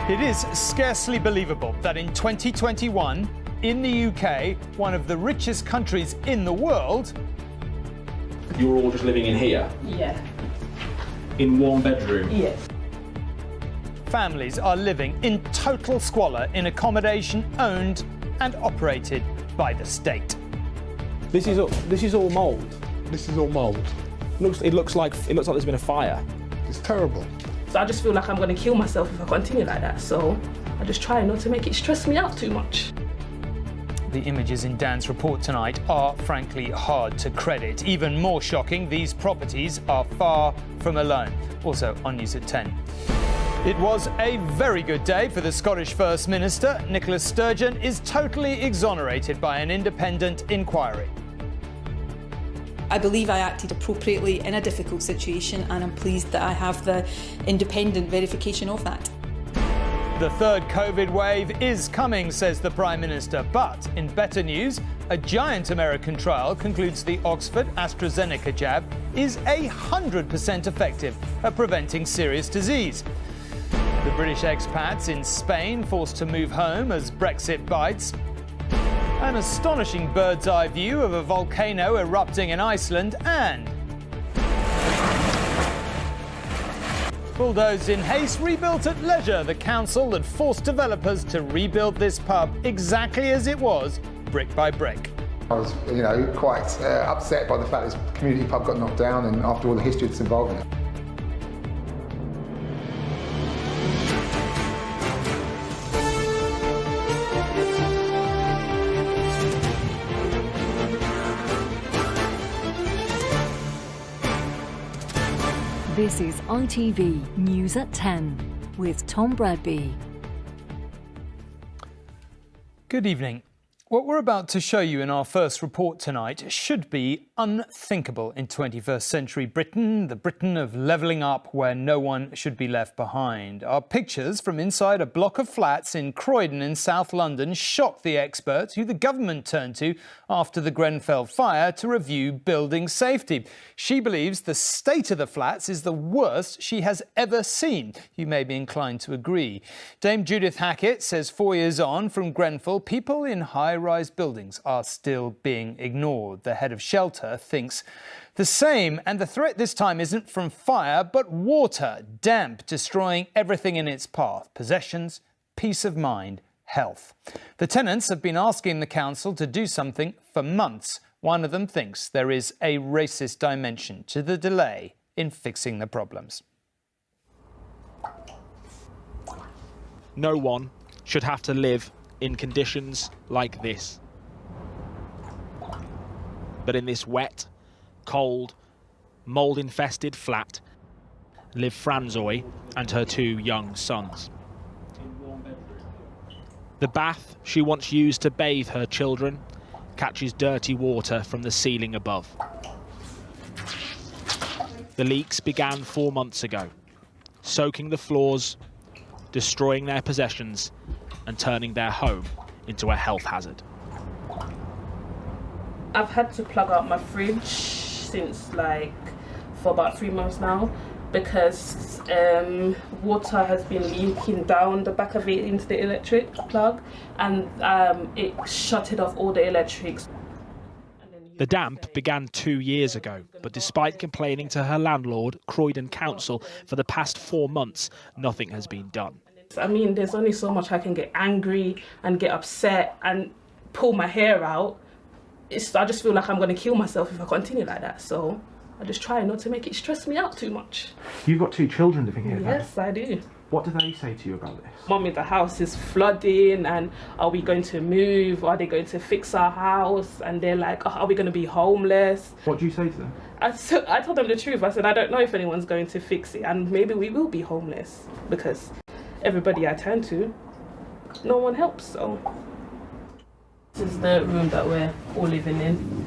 It is scarcely believable that in 2021, in the UK, one of the richest countries in the world... You were all just living in here? Yeah. In one bedroom? Yes. Families are living in total squalor in accommodation owned and operated by the state. This is all mould. This is all mould. It looks like there's been a fire. It's terrible. So I just feel like I'm going to kill myself if I continue like that. So I just try not to make it stress me out too much. The images in Dan's report tonight are frankly hard to credit. Even more shocking, these properties are far from alone. Also on News at 10. It was a very good day for the Scottish First Minister. Nicola Sturgeon is totally exonerated by an independent inquiry. I believe I acted appropriately in a difficult situation, and I'm pleased that I have the independent verification of that. The third COVID wave is coming, says the Prime Minister. But in better news, a giant American trial concludes the Oxford AstraZeneca jab is 100% effective at preventing serious disease. The British expats in Spain forced to move home as Brexit bites. An astonishing bird's-eye view of a volcano erupting in Iceland, and bulldozed in haste, rebuilt at leisure. The council that forced developers to rebuild this pub exactly as it was, brick by brick. I was, quite upset by the fact this community pub got knocked down, and after all the history that's involved in it. This is ITV News at 10 with Tom Bradby. Good evening. What we're about to show you in our first report tonight should be unthinkable in 21st century Britain, the Britain of levelling up where no one should be left behind. Our pictures from inside a block of flats in Croydon in South London shocked the experts who the government turned to after the Grenfell fire to review building safety. She believes the state of the flats is the worst she has ever seen. You may be inclined to agree. Dame Judith Hackett says 4 years on from Grenfell, people in high-rise buildings are still being ignored. The head of Shelter thinks the same, and the threat this time isn't from fire but water, damp, destroying everything in its path: possessions, peace of mind, health. The tenants have been asking the council to do something for months. One of them thinks there is a racist dimension to the delay in fixing the problems. No one should have to live in conditions like this. But in this wet, cold, mould-infested flat live Franzoy and her 2 young sons. The bath she once used to bathe her children catches dirty water from the ceiling above. The leaks began 4 months ago, soaking the floors, destroying their possessions and turning their home into a health hazard. I've had to plug out my fridge for about 3 months now, because water has been leaking down the back of it into the electric plug, and it shutted off all the electrics. The damp began 2 years ago, but despite complaining to her landlord, Croydon Council, for the past 4 months, nothing has been done. I mean, there's only so much I can get angry and get upset and pull my hair out. I just feel like I'm going to kill myself if I continue like that. So I just try not to make it stress me out too much. You've got 2 children living here, Yes, I do. What do they say to you about this? Mummy, the house is flooding, and are we going to move? Are they going to fix our house? And they're like, oh, are we going to be homeless? What do you say to them? I told them the truth. I said, I don't know if anyone's going to fix it, and maybe we will be homeless, because everybody I turn to, no one helps. So this is the room that we're all living in.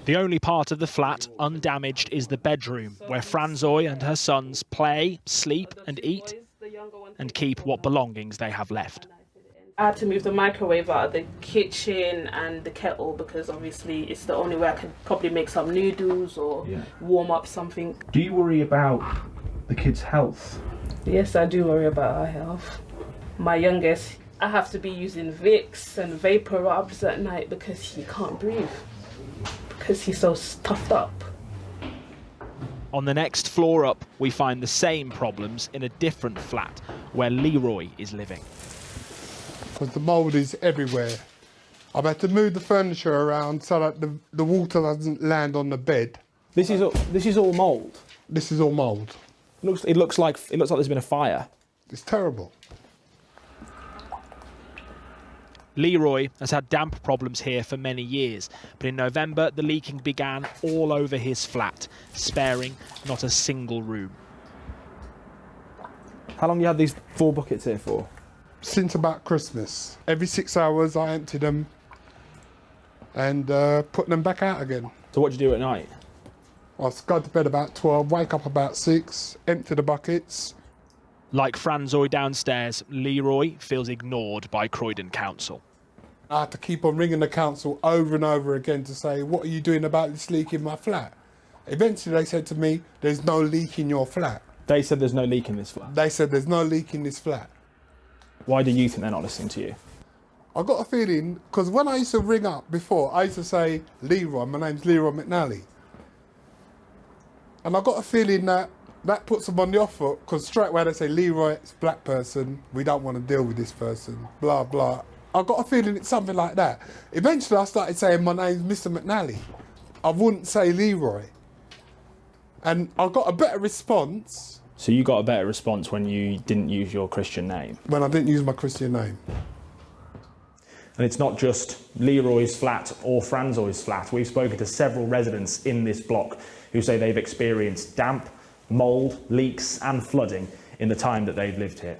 The only part of the flat undamaged is the bedroom, where Franzoy and her sons play, sleep and eat, and keep what belongings they have left. I had to move the microwave out of the kitchen and the kettle, because obviously it's the only way I could probably make some noodles or warm up something. Do you worry about the kids' health? Yes, I do worry about our health. My youngest, I have to be using Vicks and vapor rubs at night because he can't breathe, because he's so stuffed up. On the next floor up, we find the same problems in a different flat where Leroy is living. Because the mould is everywhere. I've had to move the furniture around so that the water doesn't land on the bed. This is all mould. This is all mould. It looks like there's been a fire. It's terrible. Leroy has had damp problems here for many years, but in November the leaking began all over his flat, sparing not a single room. How long have you had these 4 buckets here for? Since about Christmas. Every 6 hours I empty them and put them back out again. So what do you do at night? I'll go to bed about 12, wake up about 6, empty the buckets. Like Franzoy downstairs, Leroy feels ignored by Croydon Council. I had to keep on ringing the council over and over again to say, what are you doing about this leak in my flat? Eventually they said to me, there's no leak in your flat. They said there's no leak in this flat. They said there's no leak in this flat. Why do you think they're not listening to you? I got a feeling, because when I used to ring up before, I used to say, Leroy, my name's Leroy McNally. And I got a feeling that puts them on the off foot, because straight away they say, Leroy, it's a black person, we don't want to deal with this person, blah, blah. I got a feeling it's something like that. Eventually I started saying, my name's Mr. McNally. I wouldn't say Leroy. And I got a better response. So you got a better response when you didn't use your Christian name? When I didn't use my Christian name. And it's not just Leroy's flat or Franzoy's flat. We've spoken to several residents in this block who say they've experienced damp, mould, leaks and flooding in the time that they've lived here.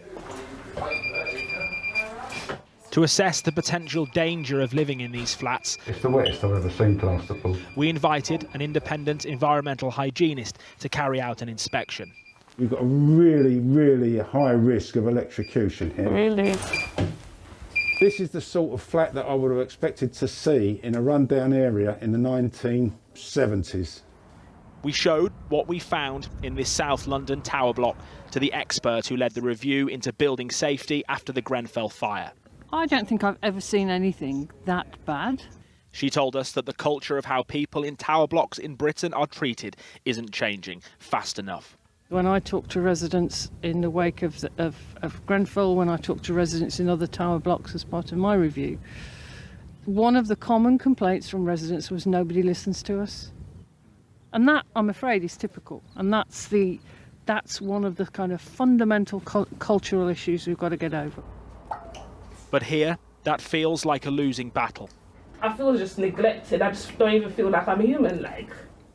To assess the potential danger of living in these flats, it's the worst I've ever seen, Constable. We invited an independent environmental hygienist to carry out an inspection. We've got a really, really high risk of electrocution here. Really? This is the sort of flat that I would have expected to see in a rundown area in the 1970s. We showed what we found in this South London tower block to the expert who led the review into building safety after the Grenfell fire. I don't think I've ever seen anything that bad. She told us that the culture of how people in tower blocks in Britain are treated isn't changing fast enough. When I talk to residents in the wake of Grenfell, when I talk to residents in other tower blocks as part of my review, one of the common complaints from residents was nobody listens to us. And that, I'm afraid, is typical. And that's one of the kind of fundamental cultural issues we've got to get over. But here, that feels like a losing battle. I feel just neglected. I just don't even feel like I'm human, like.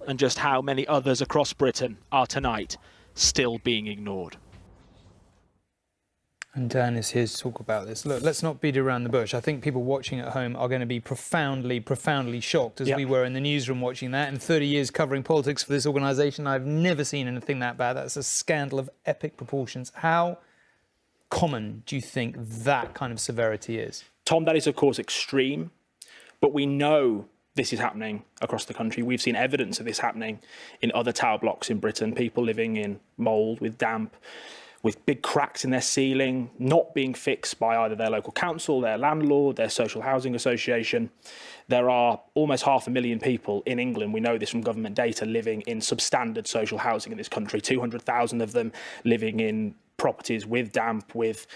And just how many others across Britain are tonight still being ignored. And Dan is here to talk about this. Look, let's not beat around the bush. I think people watching at home are going to be profoundly, profoundly shocked, as we were in the newsroom watching that. In 30 years covering politics for this organisation, I've never seen anything that bad. That's a scandal of epic proportions. How common do you think that kind of severity is? Tom, that is, of course, extreme, but we know this is happening across the country. We've seen evidence of this happening in other tower blocks in Britain, people living in mould, with damp, with big cracks in their ceiling, not being fixed by either their local council, their landlord, their social housing association. There are almost 500,000 people in England, we know this from government data, living in substandard social housing in this country, 200,000 of them living in properties with damp, with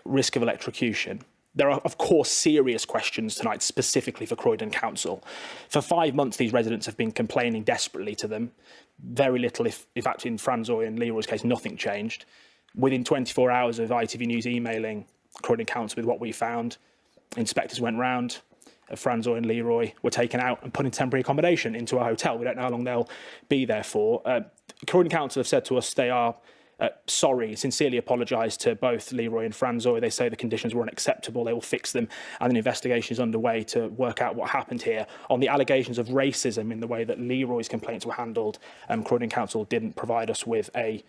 risk of electrocution. There are, of course, serious questions tonight, specifically for Croydon Council. For 5 months, these residents have been complaining desperately to them. Very little, if actually in Franzoy and Leroy's case, nothing changed. Within 24 hours of ITV News emailing Croydon Council with what we found, inspectors went round. Franzoy and Leroy were taken out and put in temporary accommodation into a hotel. We don't know how long they'll be there for. Croydon Council have said to us they are sorry, sincerely apologise to both Leroy and Franzoy. They say the conditions were unacceptable, they will fix them, and an investigation is underway to work out what happened here. On the allegations of racism in the way that Leroy's complaints were handled, Croydon Council didn't provide us with a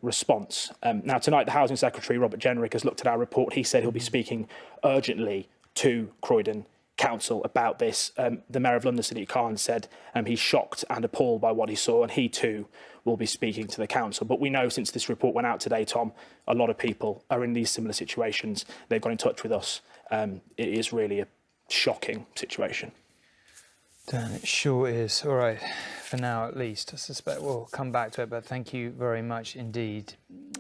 response. Now, tonight, the Housing Secretary, Robert Jenrick, has looked at our report. He said he'll be speaking urgently to Croydon council about this. The Mayor of London, Sadiq Khan, said he's shocked and appalled by what he saw, and he too will be speaking to the council. But we know since this report went out today, Tom, a lot of people are in these similar situations. They've got in touch with us. It is really a shocking situation. Dan, it sure is. All right, for now at least. I suspect we'll come back to it, but thank you very much indeed.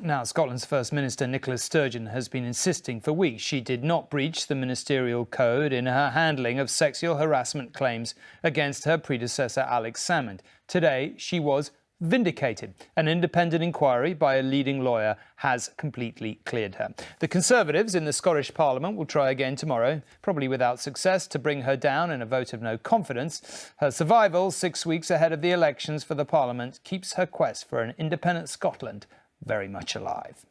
Now, Scotland's First Minister Nicola Sturgeon has been insisting for weeks she did not breach the ministerial code in her handling of sexual harassment claims against her predecessor Alex Salmond. Today, she was vindicated. An independent inquiry by a leading lawyer has completely cleared her. The Conservatives in the Scottish Parliament will try again tomorrow, probably without success, to bring her down in a vote of no confidence. Her survival 6 weeks ahead of the elections for the Parliament keeps her quest for an independent Scotland very much alive.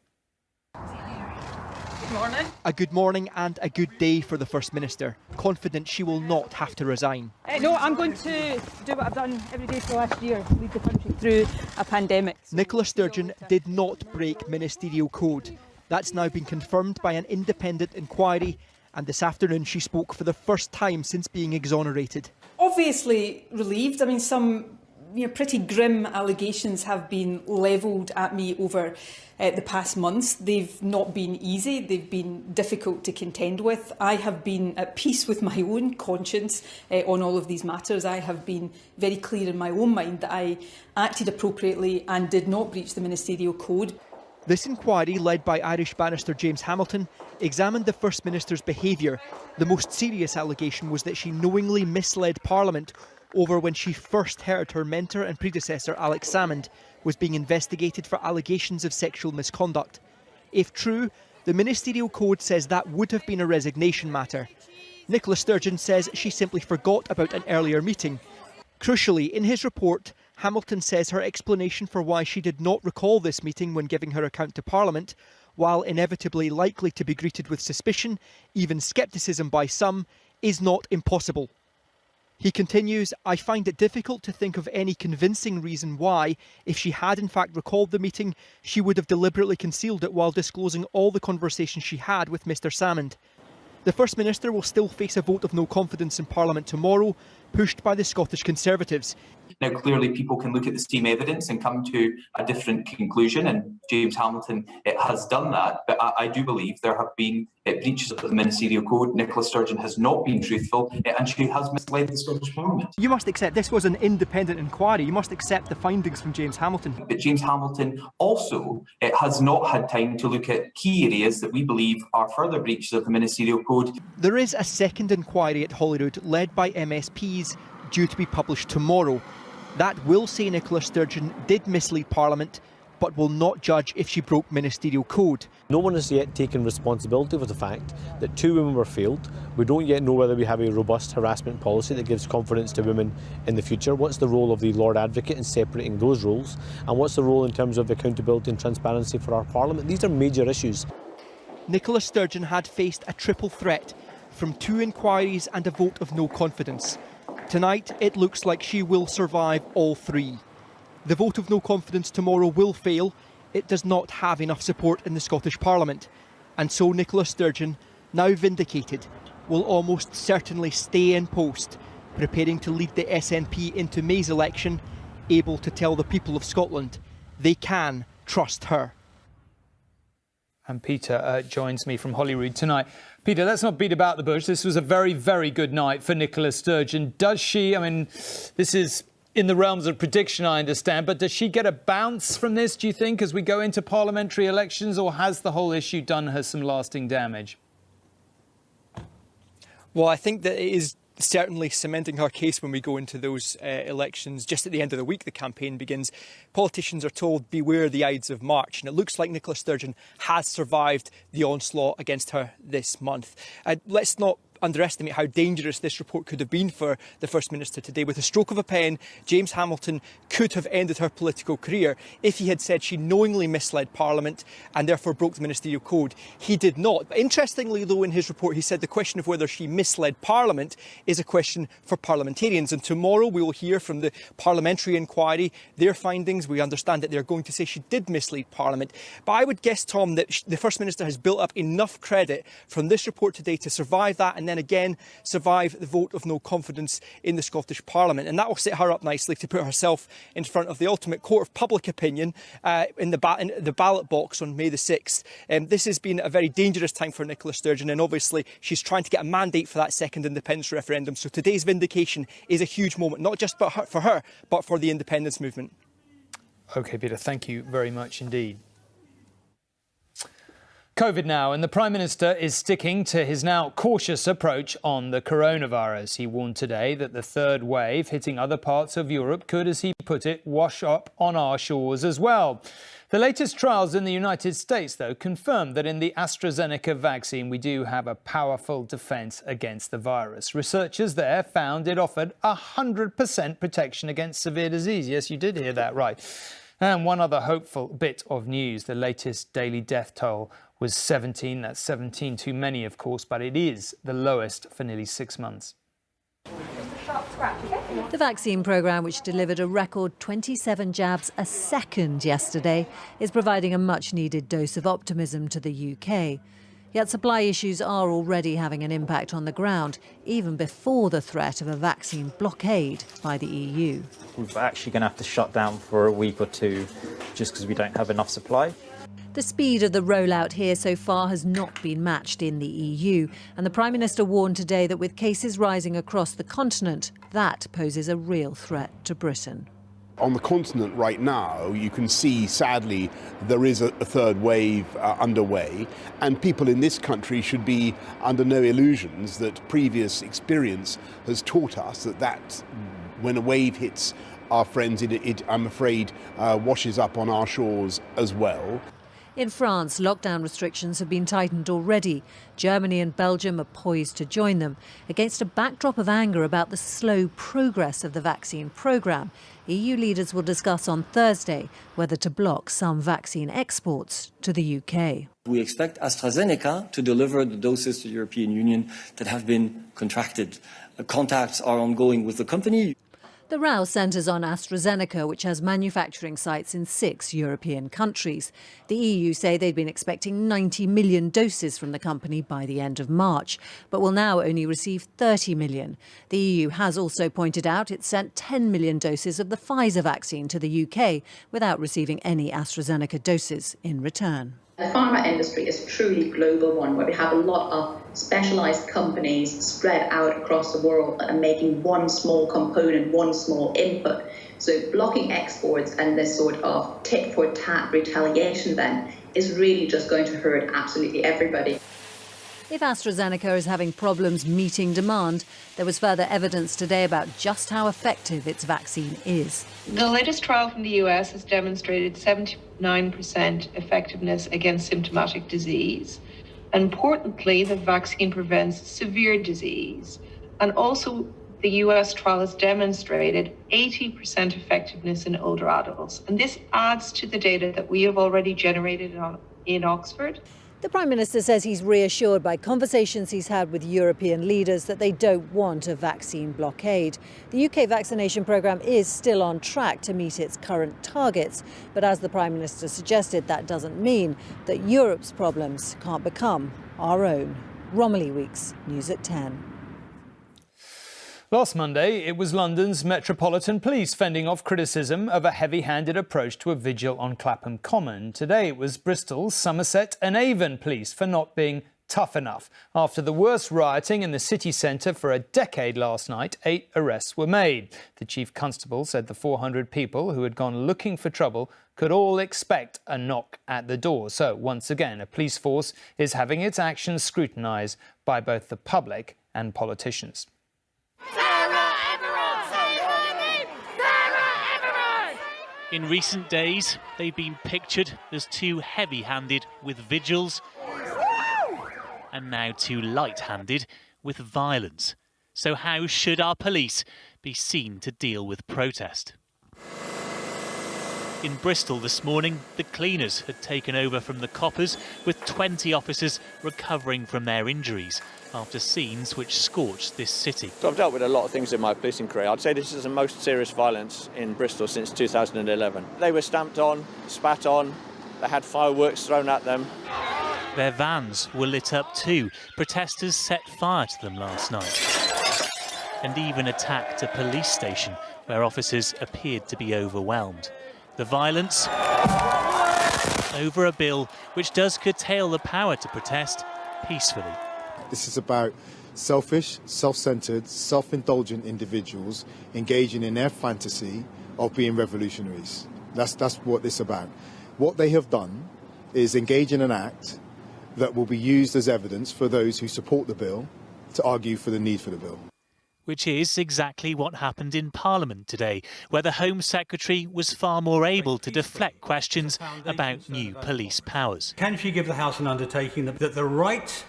Good morning. A good morning and a good day for the First Minister, confident she will not have to resign. No, I'm going to do what I've done every day for the last year, lead the country through a pandemic. Nicola Sturgeon did not break ministerial code. That's now been confirmed by an independent inquiry, and this afternoon she spoke for the first time since being exonerated. Obviously relieved. I mean, some pretty grim allegations have been levelled at me over the past months. They've not been easy. They've been difficult to contend with. I have been at peace with my own conscience on all of these matters. I have been very clear in my own mind that I acted appropriately and did not breach the ministerial code. This inquiry, led by Irish barrister James Hamilton, examined the First Minister's behaviour. The most serious allegation was that she knowingly misled Parliament over when she first heard her mentor and predecessor Alex Salmond was being investigated for allegations of sexual misconduct. If true, the ministerial code says that would have been a resignation matter. Nicola Sturgeon says she simply forgot about an earlier meeting. Crucially, in his report, Hamilton says her explanation for why she did not recall this meeting when giving her account to Parliament, while inevitably likely to be greeted with suspicion, even scepticism by some, is not impossible. He continues, I find it difficult to think of any convincing reason why, if she had in fact recalled the meeting, she would have deliberately concealed it while disclosing all the conversations she had with Mr Salmond. The First Minister will still face a vote of no confidence in Parliament tomorrow, pushed by the Scottish Conservatives. Now, clearly, people can look at the same evidence and come to a different conclusion, and James Hamilton has done that. But I do believe there have been breaches of the ministerial code. Nicola Sturgeon has not been truthful, and she has misled the Scottish Parliament. You must accept this was an independent inquiry. You must accept the findings from James Hamilton. But James Hamilton also has not had time to look at key areas that we believe are further breaches of the ministerial code. There is a second inquiry at Holyrood, led by MSPs, due to be published tomorrow. That will say Nicola Sturgeon did mislead Parliament, but will not judge if she broke ministerial code. No one has yet taken responsibility for the fact that 2 women were failed. We don't yet know whether we have a robust harassment policy that gives confidence to women in the future. What's the role of the Lord Advocate in separating those roles? And what's the role in terms of accountability and transparency for our Parliament? These are major issues. Nicola Sturgeon had faced a triple threat from 2 inquiries and a vote of no confidence. Tonight, it looks like she will survive all 3. The vote of no confidence tomorrow will fail. It does not have enough support in the Scottish Parliament. And so Nicola Sturgeon, now vindicated, will almost certainly stay in post, preparing to lead the SNP into May's election, able to tell the people of Scotland they can trust her. And Peter joins me from Holyrood tonight. Peter, let's not beat about the bush. This was a very, very good night for Nicola Sturgeon. Does she, I mean, this is in the realms of prediction, I understand, but does she get a bounce from this, do you think, as we go into parliamentary elections, or has the whole issue done her some lasting damage? Well, I think that it is certainly cementing her case when we go into those elections. Just at the end of the week, the campaign begins. Politicians are told, beware the Ides of March. And it looks like Nicola Sturgeon has survived the onslaught against her this month. Let's not underestimate how dangerous this report could have been for the First Minister today. With a stroke of a pen, James Hamilton could have ended her political career if he had said she knowingly misled Parliament and therefore broke the ministerial code. He did not. But interestingly, though, in his report, he said the question of whether she misled Parliament is a question for parliamentarians. And tomorrow we will hear from the parliamentary inquiry their findings. We understand that they're going to say she did mislead Parliament. But I would guess, Tom, that the First Minister has built up enough credit from this report today to survive that and and then again survive the vote of no confidence in the Scottish Parliament. And that will set her up nicely to put herself in front of the ultimate court of public opinion in the ballot box on May the 6th. This has been a very dangerous time for Nicola Sturgeon, and obviously she's trying to get a mandate for that second independence referendum. So today's vindication is a huge moment, not just for her, but for the independence movement. OK, Peter, thank you very much indeed. COVID now, and the Prime Minister is sticking to his now cautious approach on the coronavirus. He warned today that the third wave hitting other parts of Europe could, as he put it, wash up on our shores as well. The latest trials in the United States, though, confirmed that in the AstraZeneca vaccine we do have a powerful defence against the virus. Researchers there found it offered 100% protection against severe disease. Yes, you did hear that right. And one other hopeful bit of news, the latest daily death toll was 17. That's 17 too many, of course, but it is the lowest for nearly 6 months. The vaccine programme, which delivered a record 27 jabs a second yesterday, is providing a much-needed dose of optimism to the UK. Yet supply issues are already having an impact on the ground, even before the threat of a vaccine blockade by the EU. We're actually going to have to shut down for a week or two just because we don't have enough supply. The speed of the rollout here so far has not been matched in the EU, and the Prime Minister warned today that with cases rising across the continent, that poses a real threat to Britain. On the continent right now, you can see, sadly, there is a third wave underway, and people in this country should be under no illusions that previous experience has taught us that when a wave hits our friends, it I'm afraid, washes up on our shores as well. In France, lockdown restrictions have been tightened already. Germany and Belgium are poised to join them. Against a backdrop of anger about the slow progress of the vaccine programme, EU leaders will discuss on Thursday whether to block some vaccine exports to the UK. We expect AstraZeneca to deliver the doses to the European Union that have been contracted. Contacts are ongoing with the company. The row centres on AstraZeneca, which has manufacturing sites in 6 European countries. The EU say they'd been expecting 90 million doses from the company by the end of March, but will now only receive 30 million. The EU has also pointed out it sent 10 million doses of the Pfizer vaccine to the UK without receiving any AstraZeneca doses in return. The pharma industry is a truly global one, where we have a lot of specialised companies spread out across the world and making one small component, one small input. So blocking exports and this sort of tit-for-tat retaliation then is really just going to hurt absolutely everybody. If AstraZeneca is having problems meeting demand, there was further evidence today about just how effective its vaccine is. The latest trial from the US has demonstrated 79% effectiveness against symptomatic disease. Importantly, the vaccine prevents severe disease. And also, the US trial has demonstrated 80% effectiveness in older adults. And this adds to the data that we have already generated in Oxford. The Prime Minister says he's reassured by conversations he's had with European leaders that they don't want a vaccine blockade. The UK vaccination programme is still on track to meet its current targets. But as the Prime Minister suggested, that doesn't mean that Europe's problems can't become our own. Romilly Weeks, News at 10. Last Monday, it was London's Metropolitan Police fending off criticism of a heavy-handed approach to a vigil on Clapham Common. Today, it was Bristol, Somerset and Avon Police for not being tough enough. After the worst rioting in the city centre for a decade last night, 8 arrests were made. The Chief Constable said the 400 people who had gone looking for trouble could all expect a knock at the door. So, once again, a police force is having its actions scrutinised by both the public and politicians. In recent days, they've been pictured as too heavy-handed with vigils and now too light-handed with violence. So how should our police be seen to deal with protest? In Bristol this morning, the cleaners had taken over from the coppers, with 20 officers recovering from their injuries after scenes which scorched this city. So I've dealt with a lot of things in my policing career. I'd say this is the most serious violence in Bristol since 2011. They were stamped on, spat on, they had fireworks thrown at them. Their vans were lit up too. Protesters set fire to them last night and even attacked a police station where officers appeared to be overwhelmed. The violence over a bill which does curtail the power to protest peacefully. This is about selfish, self-centred, self-indulgent individuals engaging in their fantasy of being revolutionaries. That's what this is about. What they have done is engage in an act that will be used as evidence for those who support the bill to argue for the need for the bill. Which is exactly what happened in Parliament today, where the Home Secretary was far more able to deflect questions about new police powers. Can she give the House an undertaking that the right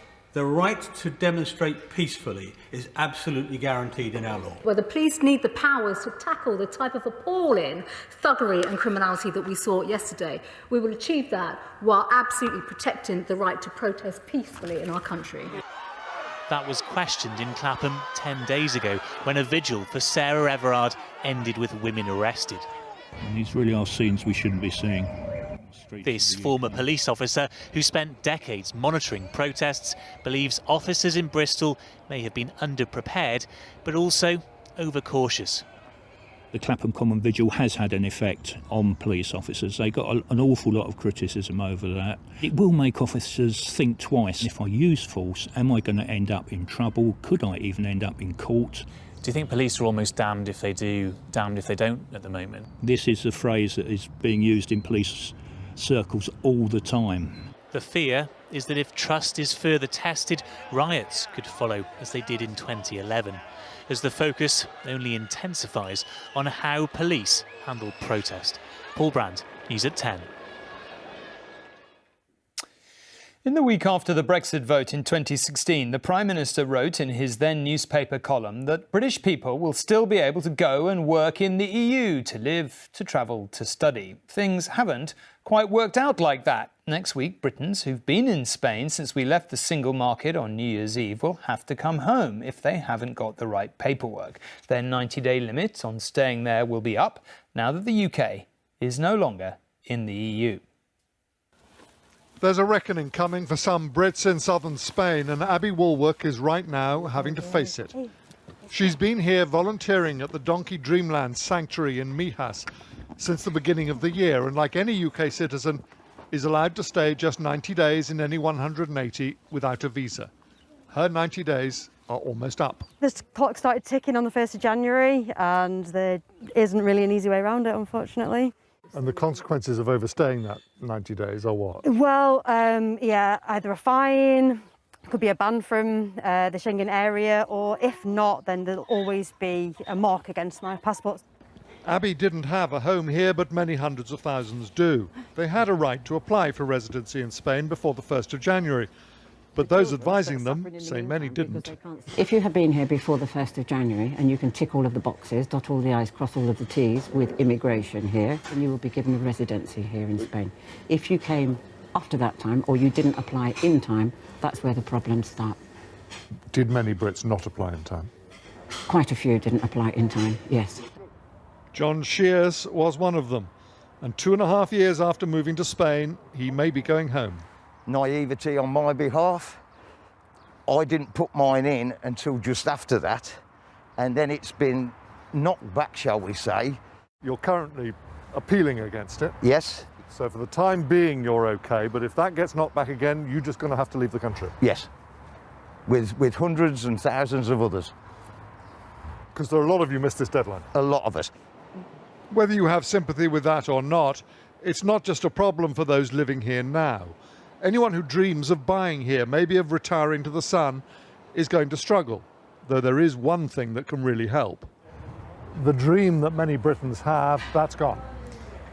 to demonstrate peacefully is absolutely guaranteed in our law? Well, the police need the powers to tackle the type of appalling thuggery and criminality that we saw yesterday. We will achieve that while absolutely protecting the right to protest peacefully in our country. That was questioned in Clapham 10 days ago when a vigil for Sarah Everard ended with women arrested. And these really are scenes we shouldn't be seeing. This former police officer, who spent decades monitoring protests, believes officers in Bristol may have been underprepared, but also overcautious. The Clapham Common Vigil has had an effect on police officers. They got an awful lot of criticism over that. It will make officers think twice. If I use force, am I going to end up in trouble? Could I even end up in court? Do you think police are almost damned if they do, damned if they don't at the moment? This is a phrase that is being used in police circles all the time. The fear is that if trust is further tested, riots could follow as they did in 2011, as the focus only intensifies on how police handle protest. Paul Brand, News at 10. In the week after the Brexit vote in 2016, the Prime Minister wrote in his then newspaper column that British people will still be able to go and work in the EU, to live, to travel, to study. Things haven't quite worked out like that. Next week, Britons who've been in Spain since we left the single market on New Year's Eve will have to come home if they haven't got the right paperwork. Their 90-day limit on staying there will be up now that the UK is no longer in the EU. There's a reckoning coming for some Brits in southern Spain, and Abby Woolwork is right now having to face it. She's been here volunteering at the Donkey Dreamland Sanctuary in Mijas since the beginning of the year, and like any UK citizen, is allowed to stay just 90 days in any 180 without a visa. Her 90 days are almost up. This clock started ticking on the 1st of January, and there isn't really an easy way around it, unfortunately. And the consequences of overstaying that 90 days are what? Well, yeah, either a fine, could be a ban from the Schengen area, or if not, then there'll always be a mark against my passport. Abby didn't have a home here, but many hundreds of thousands do. They had a right to apply for residency in Spain before the 1st of January. But those advising them say many didn't. If you have been here before the 1st of January and you can tick all of the boxes, dot all the I's, cross all of the T's with immigration here, then you will be given a residency here in Spain. If you came after that time or you didn't apply in time, that's where the problems start. Did many Brits not apply in time? Quite a few didn't apply in time, yes. John Shears was one of them. And 2.5 years after moving to Spain, he may be going home. Naivety on my behalf. I didn't put mine in until just after that, and then it's been knocked back, shall we say. You're currently appealing against it? Yes. So for the time being you're okay, but if that gets knocked back again, you're just going to have to leave the country? Yes, with hundreds and thousands of others. Because there are a lot of you missed this deadline? A lot of us. Whether you have sympathy with that or not, it's not just a problem for those living here now. Anyone who dreams of buying here, maybe of retiring to the sun, is going to struggle, though there is one thing that can really help. The dream that many Britons have, that's gone.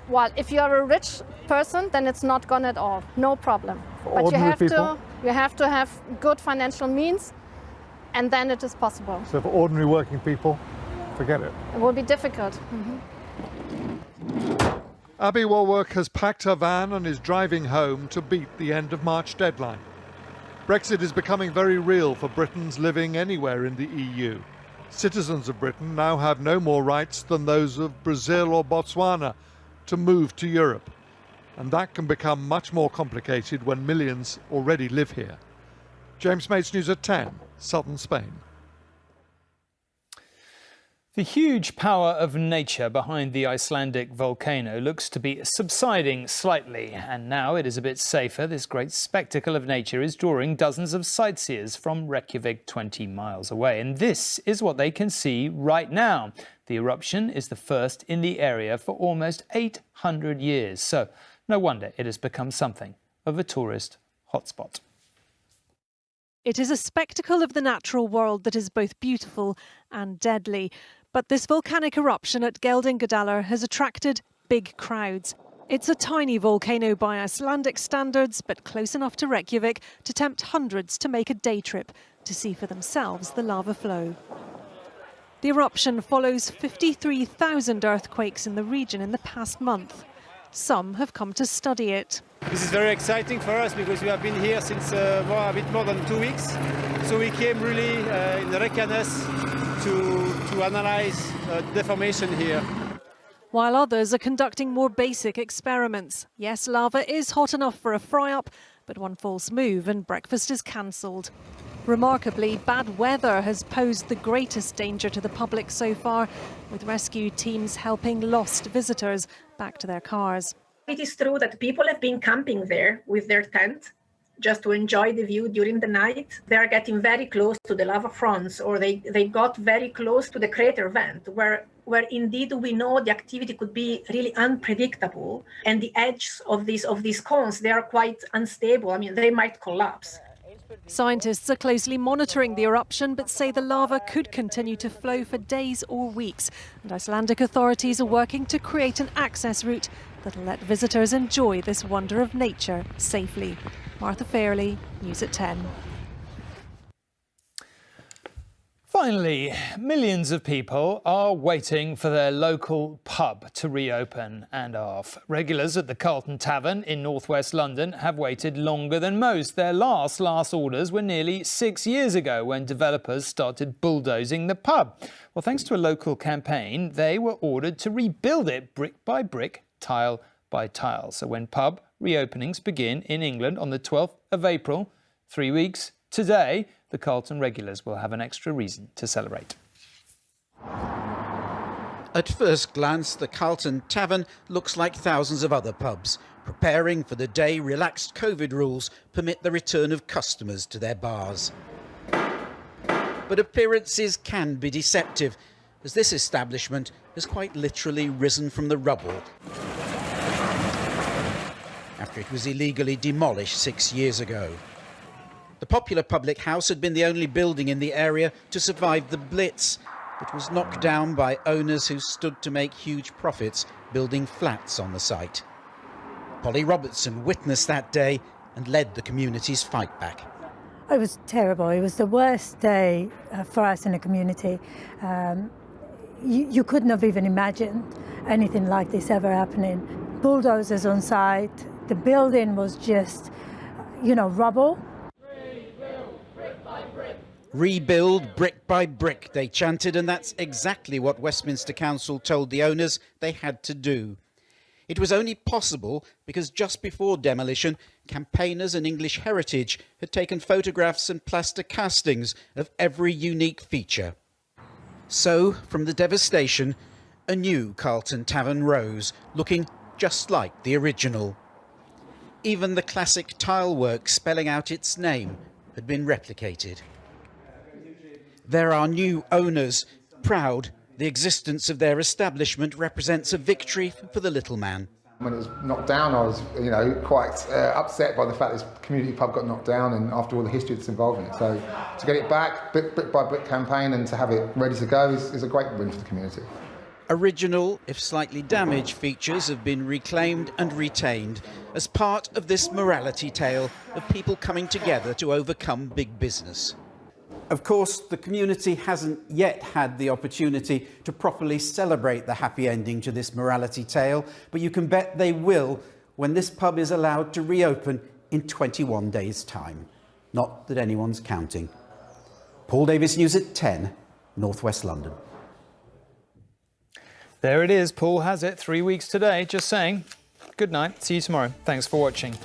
Well, if you're a rich person, then it's not gone at all, no problem. But you have to have good financial means, and then it is possible. So for ordinary working people, forget it. It will be difficult. Mm-hmm. Abby Woolwork has packed her van and is driving home to beat the end of March deadline. Brexit is becoming very real for Britons living anywhere in the EU. Citizens of Britain now have no more rights than those of Brazil or Botswana to move to Europe. and that can become much more complicated when millions already live here. James Mates, News at 10, southern Spain. The huge power of nature behind the Icelandic volcano looks to be subsiding slightly, and now it is a bit safer. This great spectacle of nature is drawing dozens of sightseers from Reykjavik 20 miles away, and this is what they can see right now. The eruption is the first in the area for almost 800 years, so no wonder it has become something of a tourist hotspot. It is a spectacle of the natural world that is both beautiful and deadly. But this volcanic eruption at Geldingadalur has attracted big crowds. It's a tiny volcano by Icelandic standards, but close enough to Reykjavik to tempt hundreds to make a day trip to see for themselves the lava flow. The eruption follows 53,000 earthquakes in the region in the past month. Some have come to study it. This is very exciting for us because we have been here since a bit more than 2 weeks. So we came really in Reykjanes to analyze deformation here. While others are conducting more basic experiments. Yes, lava is hot enough for a fry-up, but one false move and breakfast is cancelled. Remarkably, bad weather has posed the greatest danger to the public so far, with rescue teams helping lost visitors back to their cars. It is true that people have been camping there with their tent just to enjoy the view during the night. They are getting very close to the lava fronts, or they got very close to the crater vent, where indeed we know the activity could be really unpredictable, and the edges of these cones, they are quite unstable. I mean, they might collapse. Scientists are closely monitoring the eruption, but say the lava could continue to flow for days or weeks. And Icelandic authorities are working to create an access route that'll let visitors enjoy this wonder of nature safely. Martha Fairley, News at 10. Finally, millions of people are waiting for their local pub to reopen and off. Regulars at the Carlton Tavern in northwest London have waited longer than most. Their last orders were nearly 6 years ago when developers started bulldozing the pub. Well, thanks to a local campaign, they were ordered to rebuild it brick by brick, tile by tile. So when pub reopenings begin in England on the 12th of April, 3 weeks today, the Carlton regulars will have an extra reason to celebrate. At first glance, the Carlton Tavern looks like thousands of other pubs, preparing for the day relaxed COVID rules permit the return of customers to their bars. But appearances can be deceptive, as this establishment has quite literally risen from the rubble after it was illegally demolished 6 years ago. The popular public house had been the only building in the area to survive the Blitz, but was knocked down by owners who stood to make huge profits building flats on the site. Polly Robertson witnessed that day and led the community's fight back. It was terrible. It was the worst day for us in the community. You couldn't have even imagined anything like this ever happening. Bulldozers on site. The building was just, rubble. Rebuild brick by brick, they chanted, and that's exactly what Westminster Council told the owners they had to do. It was only possible because just before demolition, campaigners and English Heritage had taken photographs and plaster castings of every unique feature. So, from the devastation, a new Carlton Tavern rose, looking just like the original. Even the classic tile work spelling out its name had been replicated. There are new owners, proud the existence of their establishment represents a victory for the little man. When it was knocked down, I was, quite upset by the fact this community pub got knocked down, and after all the history that's involved in it. So to get it back, brick by brick campaign, and to have it ready to go is a great win for the community. Original, if slightly damaged, features have been reclaimed and retained as part of this morality tale of people coming together to overcome big business. Of course, the community hasn't yet had the opportunity to properly celebrate the happy ending to this morality tale, but you can bet they will when this pub is allowed to reopen in 21 days' time. Not that anyone's counting. Paul Davis, News at 10, North West London. There it is. Paul has it. 3 weeks today. Just saying. Good night. See you tomorrow. Thanks for watching.